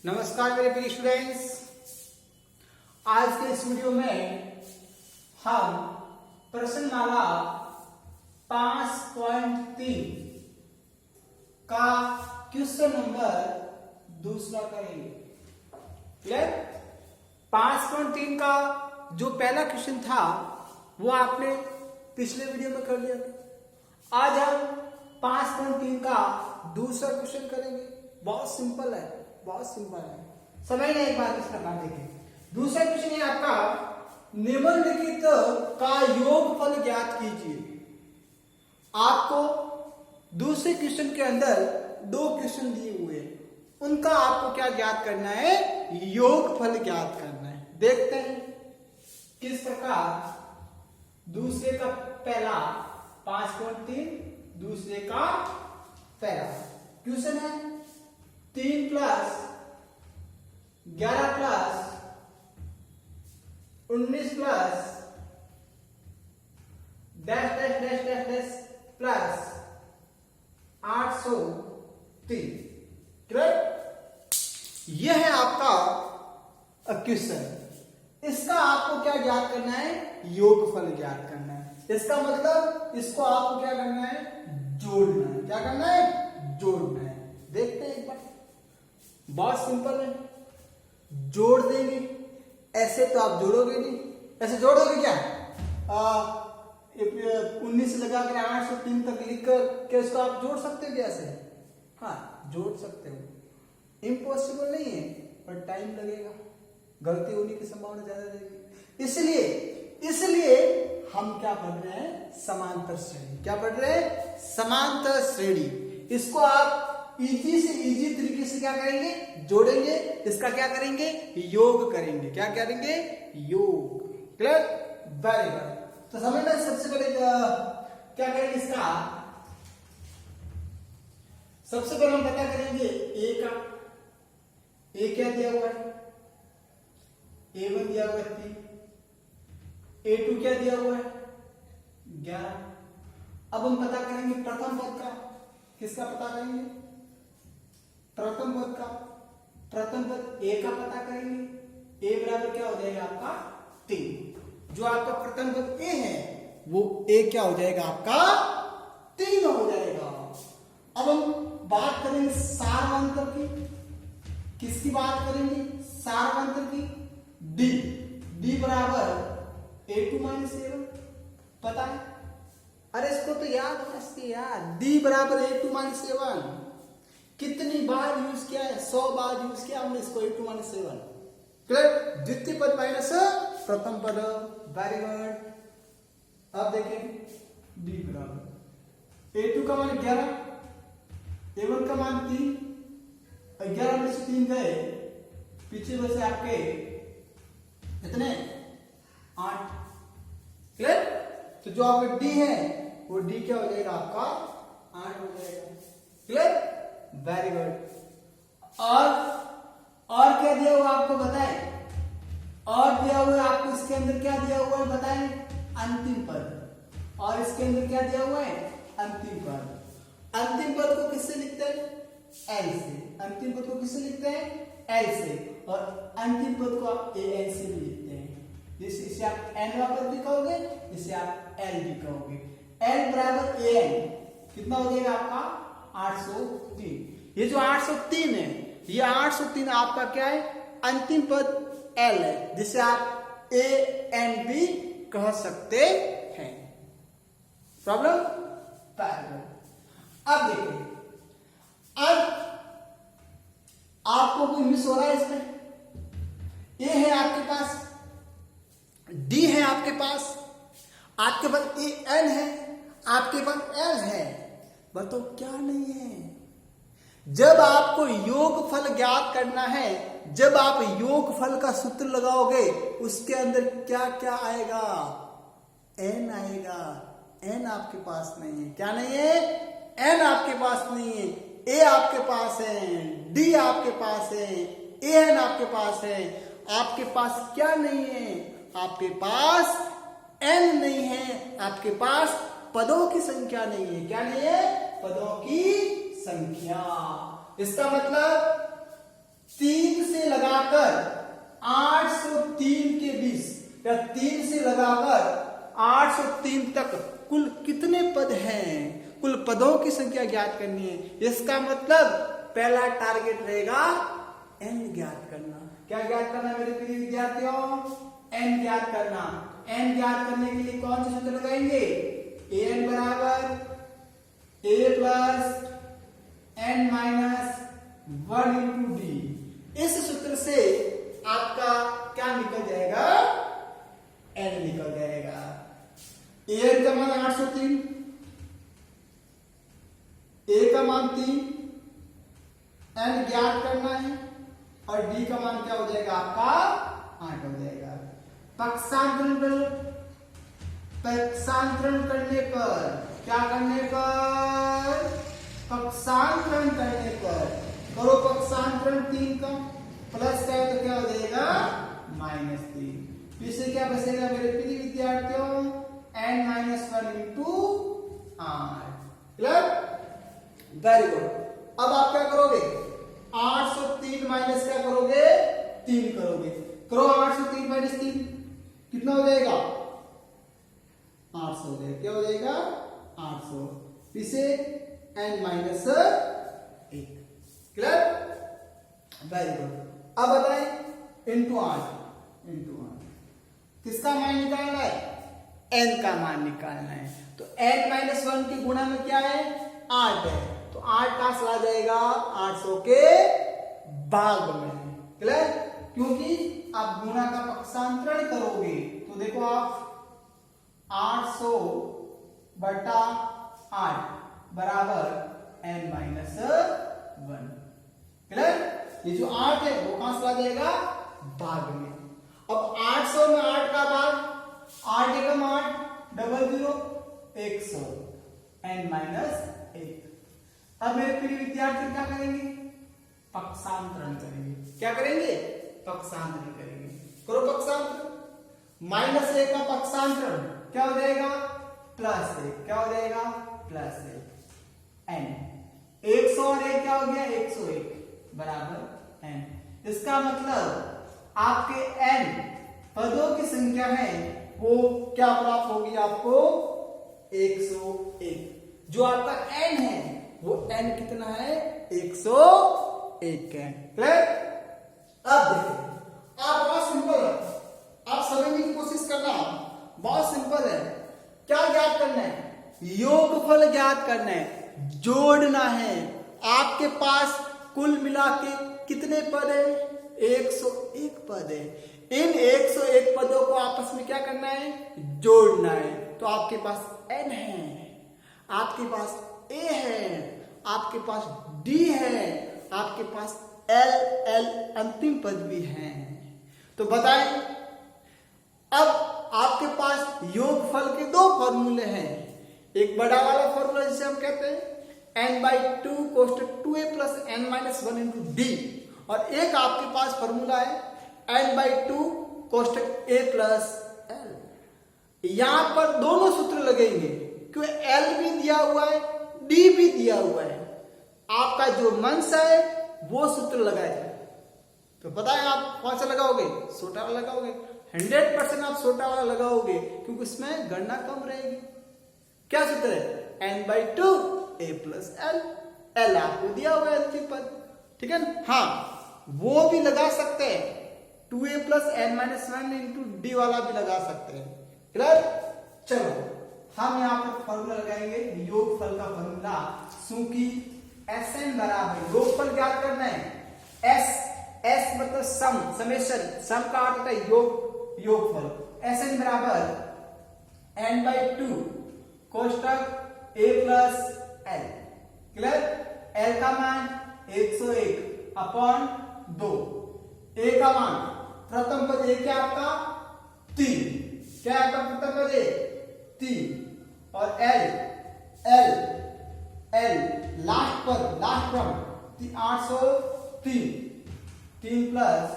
नमस्कार मेरे प्रिय स्टूडेंट्स, आज के इस वीडियो में हम प्रश्नमाला 5.3 का क्वेश्चन नंबर दूसरा करेंगे। क्लियर? 5.3 का जो पहला क्वेश्चन था वो आपने पिछले वीडियो में कर लिया था। आज हम 5.3 का दूसरा क्वेश्चन करेंगे। बहुत सिंपल है, बहुत सिंपल है, समझिए एक बार किस प्रकार देखें। दूसरा क्वेश्चन है आपका, निम्नलिखित का योगफल ज्ञात कीजिए। आपको दूसरे क्वेश्चन के अंदर दो क्वेश्चन दिए हुए हैं, उनका आपको क्या ज्ञात करना है? योगफल ज्ञात करना है। देखते हैं किस प्रकार। दूसरे का पहला 5.3, दूसरे का पहला क्वेश्चन है 3 plus 11 plus 19 plus dash dash dash dash dash plus 803। यह है आपका क्वेश्चन। इसका आपको क्या ज्ञात करना है? योगफल ज्ञात करना है। इसका मतलब इसको आपको क्या करना है? जोड़ना है। क्या करना है? जोड़ना है। देखते हैं एक बार, बहुत सिंपल है। जोड़ देंगे, ऐसे तो आप जोड़ोगे नहीं। ऐसे जोड़ोगे क्या? 19 लगाकर 803 तक लिखकर क्या इसको आप जोड़ सकते हो? कैसे? हाँ, जोड़ सकते हो। इम्पॉसिबल नहीं है, पर टाइम लगेगा, गलती होने की संभावना ज्यादा रहेगी। इसलिए हम क्या पढ़ रहे हैं? समांतर श्रेणी। क्या पढ़ रहे हैं? समांतर श्रेणी। इसको आप इजी से इजी तरीके से क्या करेंगे? जोड़ेंगे। इसका क्या करेंगे? योग करेंगे। क्या करेंगे? योग। क्लियर? Very good. तो समझना, सबसे पहले क्या करेंगे इसका? सबसे पहले हम पता करेंगे ए का। ए क्या दिया हुआ है? A1 दिया हुआ है 3, A2 क्या दिया हुआ है? 11। अब हम पता करेंगे प्रथम पद का। किसका पता करेंगे? प्रथम पद का। प्रथम पद A का पता करेंगे। A बराबर क्या हो जाएगा आपका? 3। जो आपका प्रथम पद A है वो A क्या हो जाएगा आपका? 3 हो जाएगा। अब हम बात करेंगे सारवंतर की। किसकी बात करेंगे? सारवंतर की। D बराबर A2 माइनस A1 पता है? अरे इसको तो याद है इसके यार। D बराबर A2 माइनस A1 कितनी बार यूज किया है? 100 बार यूज किया हमने इसको। A2 minus A1 clear? द्वितीय पद माइनस प्रथम पद। Very good. अब देखें D बराबर A2 का मान 11, A1 का मान 3, 11 में से 3 गए, पीछे बचे आपके कितने? 8। क्लियर? तो जो आपका D है वो D क्या हो जाएगा आपका? 8 हो जाएगा। क्लियर? Very good. और क्या दिया हुआ आपको बताएं? और दिया हुआ आपको इसके अंदर क्या दिया हुआ है बताएं? अंतिम पद। और इसके अंदर क्या दिया हुआ है? अंतिम पद। अंतिम पद को किससे लिखते हैं? L से। अंतिम पद को किससे लिखते हैं? L से। और अंतिम पद को आप AN से भी लिखते हैं। इसे आप N वापस भी कहोगे, इसे आप L भी कहोगे। L बराबर AN कितना हो जाएगा आपका? 803। ये जो 803 है, ये 803 आपका क्या है? अंतिम पद L है, जिसे आप AN भी कह सकते हैं। प्रॉब्लम? अब देखिए, अब आपको कोई मिस हो रहा है इसमें? ए है आपके पास, डी है आपके पास, आपके पास एन है, आपके पास एल है, बताओ क्या नहीं है? जब आपको योगफल ज्ञात करना है, जब आप योगफल का सूत्र लगाओगे, उसके अंदर क्या क्या आएगा? एन आएगा। एन आपके पास नहीं है। क्या नहीं है? एन आपके पास नहीं है। ए आपके पास है, डी आपके पास है, एन आपके पास है। आपके पास क्या नहीं है? आपके पास एन नहीं है। आपके पास पदों की संख्या नहीं है। क्या नहीं है? पदों की संख्या। इसका मतलब 3 से लगाकर 803 के बीच या 3 से लगाकर 803 तक कुल कितने पद हैं, कुल पदों की संख्या ज्ञात करनी है। इसका मतलब पहला टारगेट रहेगा n ज्ञात करना। क्या ज्ञात करना मेरे प्रिय विद्यार्थियों? n ज्ञात करना। n ज्ञात करने के लिए कौन से सूत्र लगाएंगे? an बराबर a plus n minus 1 into D. इस सूत्र से आपका क्या निकल जाएगा? n निकल जाएगा। an का मान 803, a का मान 3, n ज्ञात करना है और d का मान क्या हो जाएगा आपका? 8 हो जाएगा। पक्षांतरण करने पर, क्या करने पर? पक्षांतरण करने पर करो पक्षांतरण 3 का, प्लस का है तो क्या हो जाएगा? -3। इससे क्या बचेगा मेरे प्रिय विद्यार्थियों? n minus 1 into 8। Clear? Very good. अब आप क्या करोगे? 803 माइनस क्या करोगे? 3 करोगे। करो 803 माइनस 3 कितना हो जाएगा? 800 हो जाएगा। क्या हो जाएगा? 800। इसे n minus 1। Clear? Very good. अब बताएं इंटू 8 किसका मान निकालना है? n का मान निकालना है। तो n माइनस 1 की गुणा में क्या है? 8 है। तो 8 का आ जाएगा 800 के भाग में। क्लियर? क्योंकि आप गुणा का पक्षांतरण करोगे तो देखो आप 800 बटा 8 बराबर n माइनस 1। क्लियर? ये जो 8 है वो कहां से आ जाएगा? भाग में। अब 800 में 8 का भाग, 8 एकम 8, 00 100 n माइनस 1। अब मेरे प्रिय विद्यार्थी क्या करेंगे? पक्षांतरण करेंगे। क्या करेंगे? पक्षांतरण करेंगे। करो पक्षांतरण। -1 का पक्षांतरण क्या हो जाएगा? +1। क्या हो जाएगा? +1 n। 100 और 1 क्या हो गया? 101 बराबर n। इसका मतलब आपके n पदों की संख्या है वो क्या प्राप्त होगी आपको? 101। जो आपका n है वो n कितना है? 101 है। क्लियर? अब देखिए, आप बहुत सिंपल है, आप समझने की कोशिश करना। बहुत सिंपल है। क्या ज्ञात करना है? योगफल ज्ञात करना है, जोड़ना है। आपके पास कुल मिला के कितने पद है? 101 पद है। इन 101 पदों को आपस में क्या करना है? जोड़ना है। तो आपके पास n है, आपके पास a है, आपके पास d है, आपके पास l अंतिम पद भी है। तो बताएं, अब आपके पास योगफल के दो फॉर्मूले हैं। एक बड़ा वाला फॉर्मूला जिसे हम कहते हैं n/2 कोष्टक 2a plus n minus 1 into D, और एक आपके पास फॉर्मूला है n/2 कोष्टक a प्लस l। यहां पर दोनों सूत्र लगेंगे क्योंकि l भी दिया हुआ है, d भी दिया हुआ है। आपका जो मंश है वो सूत्र लगाए। तो पता है आप कौन सा लगाओगे? छोटा वाला लगाओगे। 100% आप छोटा वाला लगाओगे क्योंकि उसमें गणना कम रहेगी। क्या सूत्र है? n/2 a प्लस l आपको दिया हुआ है अंतिम पद, ठीक है ना? हाँ, वो भी लगा सकते हैं, 2a plus n minus 1 into D वाला भी लगा सकते हैं। क्लियर? चलो हम यहाँ पर फॉर्मूला लगाएंगे, योगफल का फॉर्मूला। क्योंकि Sn बराबर योगफल ज्ञात करना है। S मतलब सम, समेशन, सम का अर्थ होता है योगफल। Sn बराबर n/2 कोष्टक a plus l। Clear? l का मान 101 अपॉन 2, a का मान प्रथम पद a क्या आपका? 3। क्या आपका प्रथम पद a? 3। और l लास्ट पद, लास्ट क्रम 803, 3 प्लस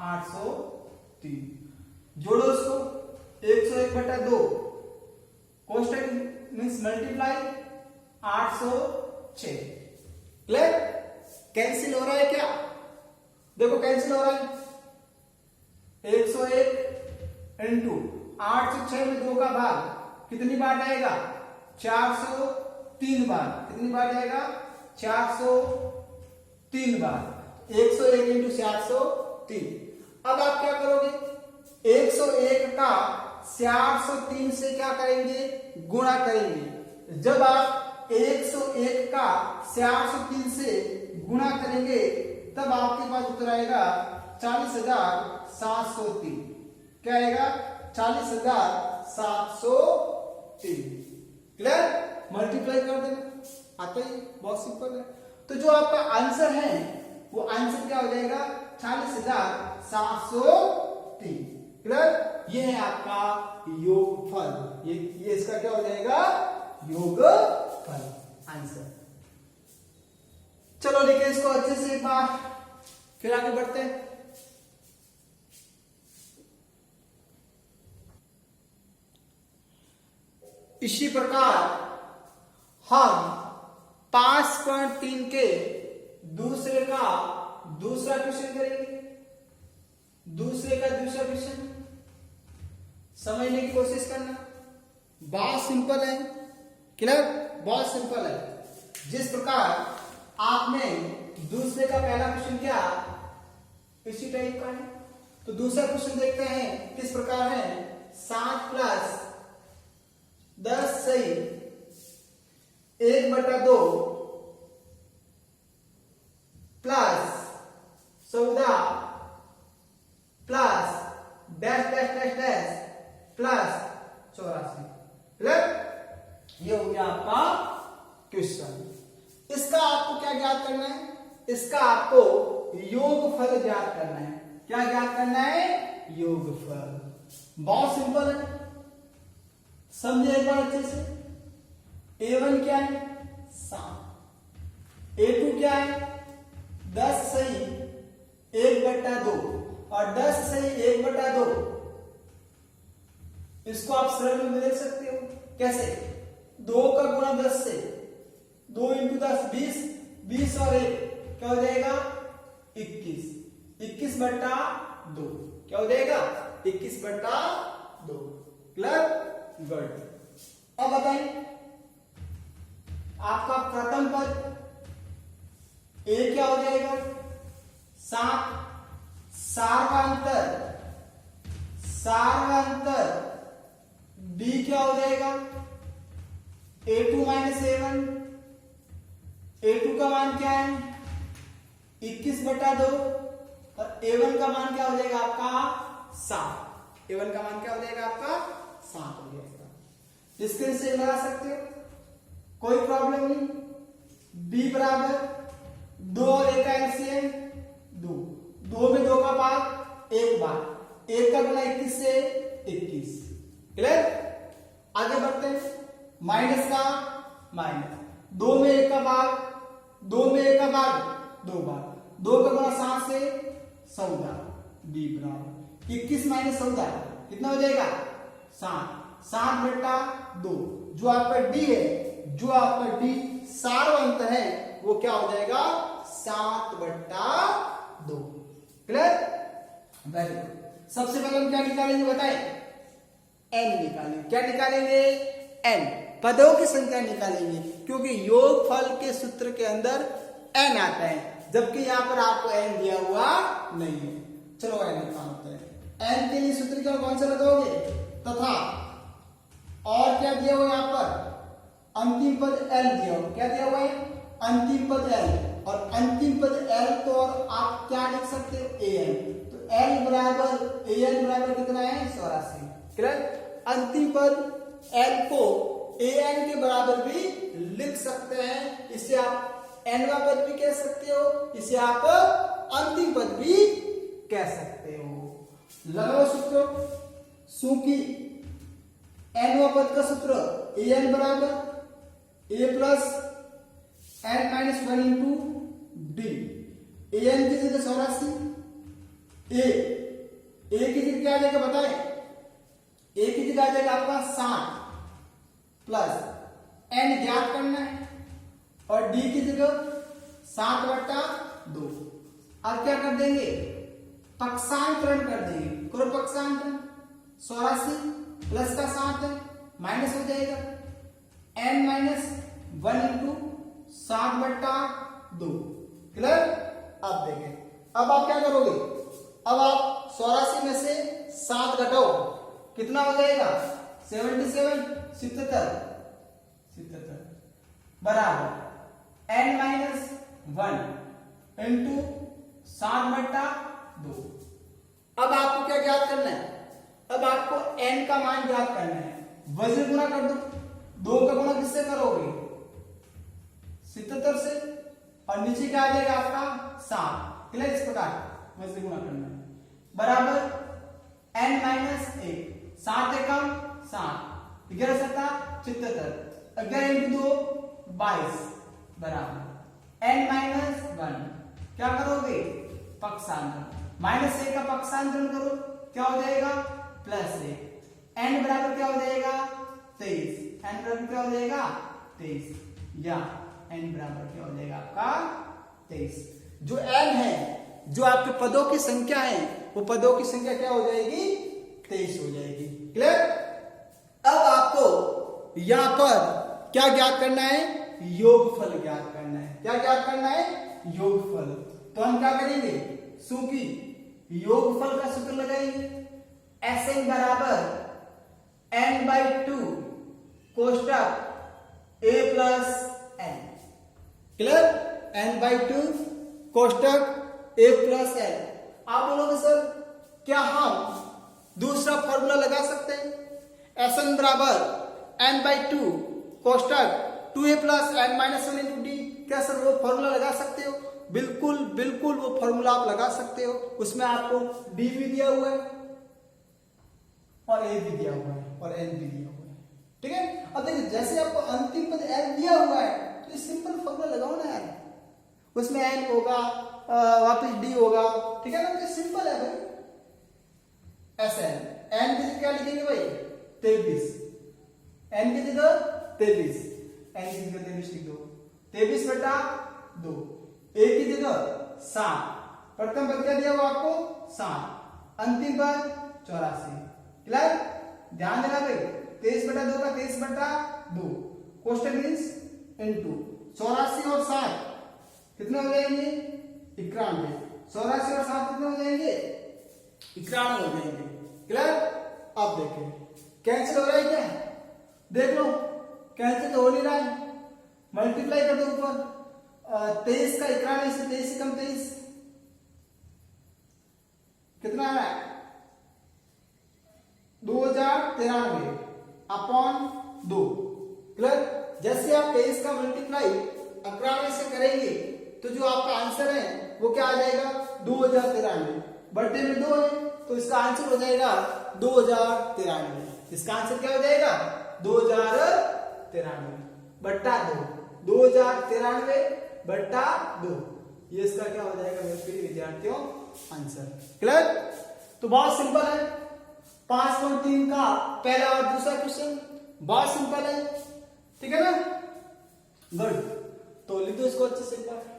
803। जोड़ो उसको, 101 बटा 2 कोष्टक मीन्स मल्टीप्लाई 806। क्लियर? कैंसिल हो रहा है क्या? देखो कैंसिल हो रहा है। 101 इंटू 8 से 6 में 2 का भाग कितनी बार जाएगा? 403 बार। कितनी बार जाएगा? 403 बार। 101 इंटू 403। अब आप क्या करोगे? 101 का 403 से क्या करेंगे? गुणा करेंगे। जब आप 101 का 403 से गुणा करेंगे तब आपके पास उत्तर आएगा 40,703। क्या आएगा? 40,703। क्लियर? मल्टीप्लाई कर देना, आता ही, बहुत सिंपल है। तो जो आपका आंसर है वो आंसर क्या हो जाएगा? 40,703। क्लियर? ये है आपका योगफल। ये इसका क्या हो जाएगा? योगफल आंसर। चलो लिखे इसको अच्छे से एक बार, फिर आगे बढ़ते हैं। इसी प्रकार हम 5.3 के दूसरे का दूसरा क्वेश्चन करेंगे। दूसरे का दूसरा क्वेश्चन समझने की कोशिश करना, बहुत सिंपल है। क्लियर? बहुत सिंपल है। जिस प्रकार आपने दूसरे का पहला क्वेश्चन किया इसी टाइप का है। तो दूसरा क्वेश्चन देखते हैं किस प्रकार है। 7 प्लस 10 सही 1/2 plus 14 plus dash dash dash dash plus 84। Clear? ये हो गया आपका क्वेश्चन। इसका आपको क्या ज्ञात करना है? इसका आपको योगफल ज्ञात करना है। क्या ज्ञात करना है? योगफल। बहुत सिंपल है, समझे एक बार अच्छे से। A1 क्या है? 7। A2 क्या है? 10 सही 1/2 और 10 सही 1/2। इसको आप सरल में देख सकते हो। कैसे? 2 का गुणा 10 से, 2 इंटू 10 20, 20 और 1 क्या हो जाएगा? 21। 21/2 क्या हो जाएगा? 21/2। क्लियर? गुड। अब बताइए आपका प्रथम पद ए क्या हो जाएगा? 7। सार्वांतर डी क्या हो जाएगा? A2 minus A1। A2 का मान क्या है? 21/2 और A1 का मान क्या हो जाएगा आपका? 7। A1 का मान क्या हो जाएगा आपका? 7 हो जाएगा। स्क्रीन से लगा सकते हो, कोई प्रॉब्लम नहीं। B बराबर 2 और 1 का एलसीएम 2। 2 में 2 का भाग 1 बार। 1 का गुना 21 से 21। क्लियर? आगे बढ़ते हैं। माइनस का माइनस 2 में 1 का भाग 2 में 1 का भाग 2 बार। 2 का गुना 7 से 14। B बराबर 21 माइनस 14 कितना हो जाएगा? 7। 7/2। जो आपका डी है, जो आपका डी सार्वंत है वो क्या हो जाएगा? 7/2। क्लियर? Very good. सबसे पहले हम क्या निकालेंगे बताएं? एन निकालेंगे। क्या निकालेंगे? एन, पदों की संख्या निकालेंगे, क्योंकि योगफल के सूत्र के अंदर एन आता है, जबकि यहां पर आपको एन दिया हुआ नहीं है। चलो एन निकालते हैं। एन के लिए सूत्र क्या कौन सा लगाओगे? तथा और क्या दिया हुआ है यहां पर? अंतिम पद एल दिया हुआ। क्या दिया हुआ है? अंतिम पद एल। और अंतिम पद एल तो और आप क्या लिख सकते हो? A N. तो एल बराबर ए एन बराबर कितना है? 84। क्लियर? अंतिम पद एल को ए एन के बराबर भी लिख सकते हैं। इसे आप एनवा पद भी कह सकते हो, इसे आप अंतिम पद भी कह सकते हो। लगाओ सूत्र। सूखी एनवा पद का सूत्र ए एन बराबर A plus N minus 1 into D. A N की जगह 84, ए की जगह क्या आ जाएगा बताएं? ए की जगह आ जाएगा आपका 60 प्लस एन ज्ञात करना है और डी की जगह 7/2। अब क्या कर देंगे, पक्षांतरण कर देंगे, करो पक्षांतरण। 84 प्लस का 7 है, माइनस हो जाएगा n माइनस 1 इंटू 7/2। क्लियर। अब देखें, अब आप क्या करोगे, अब आप 84 में से 7 घटाओ, कितना हो जाएगा 77 बराबर n माइनस 1 इंटू 7/2। अब आपको क्या ज्ञात करना है, अब आपको n का मान ज्ञात करना है। वज्र गुना कर दो, 2 का गुना किससे करोगे 77 से, और नीचे क्या आ जाएगा आपका 7। क्लियर। इस प्रकार वज्र गुना करना है, बराबर n माइनस 1, 7 एकम 7, 11 सत्ता 77, 11 इंटू 2 22 बराबर n माइनस 1। क्या करोगे पक्षांतरण, माइनस 1 का पक्षांतरण करो, क्या हो जाएगा प्लस 1। n बराबर क्या हो जाएगा 23, n बराबर क्या हो जाएगा 23, या n बराबर क्या हो जाएगा आपका 23। जो n है, जो आपके पदों की संख्या है, वो पदों की संख्या क्या हो जाएगी 23 हो जाएगी। क्लियर। अब आपको यहां पर क्या ज्ञात करना है, योगफल ज्ञात करना है। क्या ज्ञात करना है, योगफल। तो हम क्या करेंगे, सूखी योगफल का सूत्र लगाएंगे। Sn बराबर n/2 कोष्टक a plus n। Clear. n/2 कोष्टक a plus n। आप बोलोगे सर क्या हम दूसरा फॉर्मूला लगा सकते हैं, Sn बराबर n/2 कोष्टक 2a plus n minus 1 into D. क्या सर वो फॉर्मूला लगा सकते हो, बिल्कुल बिल्कुल वो फॉर्मूला आप लगा सकते हो। उसमें आपको डी भी दिया हुआ है और a भी दिया हुआ है और n भी दिया हुआ है। ठीक है। अब देखिए जैसे आपको अंतिम पद n दिया हुआ है, तो ये सिंपल फॉर्मूला लगाओ ना यार, उसमें n होगा वापस d होगा। ठीक है ना, तो सिंपल है भाई। Sn n की जगह क्या लिखेंगे भाई 23, n की जगह 23, n की जगह 23 लिख दो, 23/2, a की जगह 7, प्रथम पद क्या दिया हुआ आपको 7, अंतिम पद 84। क्लियर। ध्यान देना भाई, 23/2 का 23/2 कोष्टक मीन्स इनटू 84 और 7 कितने हो जाएंगे 91। 84 और 7 कितने हो जाएंगे 91 हो जाएंगे। क्लियर। अब देखें कैंसिल हो रहा है क्या, देख लो कैंसिल तो हो नहीं रहा है। मल्टीप्लाई कर दो ऊपर, 23 का 91 से 23 से कम 23 कितना आ रहा है 2093 अपॉन 2। क्लियर। जैसे आप 23 का मल्टीप्लाई 91 से करेंगे तो जो आपका आंसर है वो क्या आ जाएगा 2093। बर्थडे में 2 है तो इसका आंसर हो जाएगा 2093। इसका आंसर क्या हो जाएगा 2093/2, 2093/2। ये इसका क्या हो जाएगा मेरे प्रिय विद्यार्थियों आंसर। क्लियर। तो बहुत सिंपल है, 5.3 का पहला और दूसरा क्वेश्चन बहुत सिंपल है। ठीक है ना, गुड। तो लिख दो इसको अच्छे से एक बार।